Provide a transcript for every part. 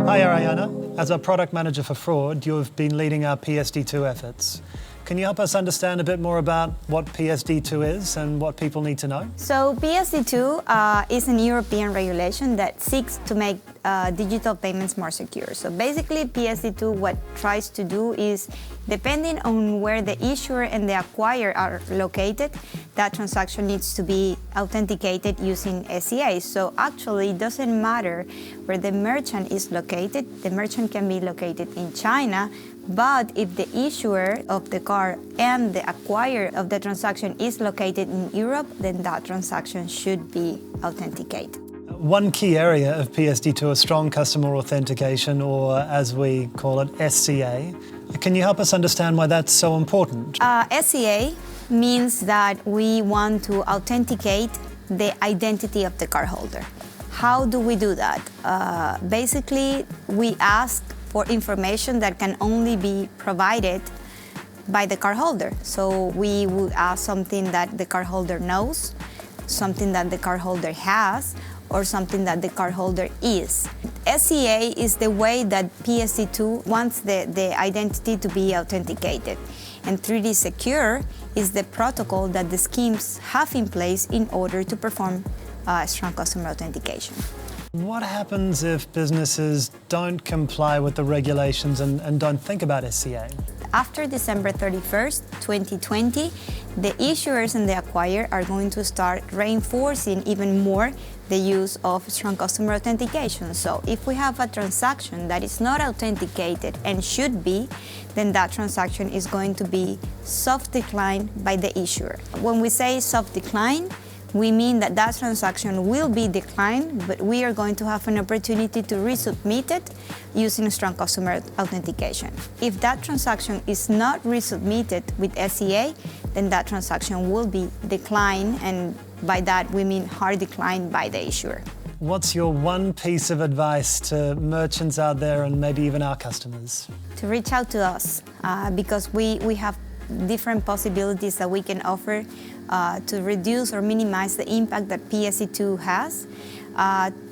Hi Ariana. As our product manager for fraud, you've been leading our PSD2 efforts. Can you help us understand a bit more about what PSD2 is and what people need to know? So PSD2 is an European regulation that seeks to make digital payments more secure. So basically PSD2 what tries to do is, depending on where the issuer and the acquirer are located, that transaction needs to be authenticated using SCA. So actually it doesn't matter where the merchant is located. The merchant can be located in China, but if the issuer of the card and the acquirer of the transaction is located in Europe, then that transaction should be authenticated. One key area of PSD2 is strong customer authentication, or as we call it, SCA. Can you help us understand why that's so important? SCA means that we want to authenticate the identity of the cardholder. How do we do that? Basically, we ask for information that can only be provided by the cardholder. So we would ask something that the cardholder knows, something that the cardholder has, or something that the cardholder is. SCA is the way that PSD2 wants the identity to be authenticated. And 3D Secure is the protocol that the schemes have in place in order to perform strong customer authentication. What happens if businesses don't comply with the regulations and don't think about SCA? After December 31st, 2020, the issuers and the acquirer are going to start reinforcing even more the use of strong customer authentication. So if we have a transaction that is not authenticated and should be, then that transaction is going to be soft declined by the issuer. When we say soft decline, we mean that that transaction will be declined, but we are going to have an opportunity to resubmit it using strong customer authentication. If that transaction is not resubmitted with SCA, then that transaction will be declined, and by that we mean hard decline by the issuer. What's your one piece of advice to merchants out there and maybe even our customers? To reach out to us, because we have different possibilities that we can offer to reduce or minimize the impact that PSD2 has.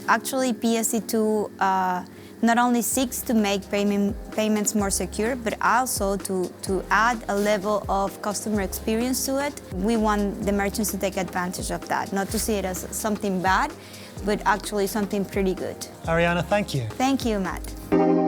Actually, PSD2 not only seeks to make payments more secure, but also to add a level of customer experience to it. We want the merchants to take advantage of that, not to see it as something bad, but actually something pretty good. Ariana, thank you. Thank you, Matt.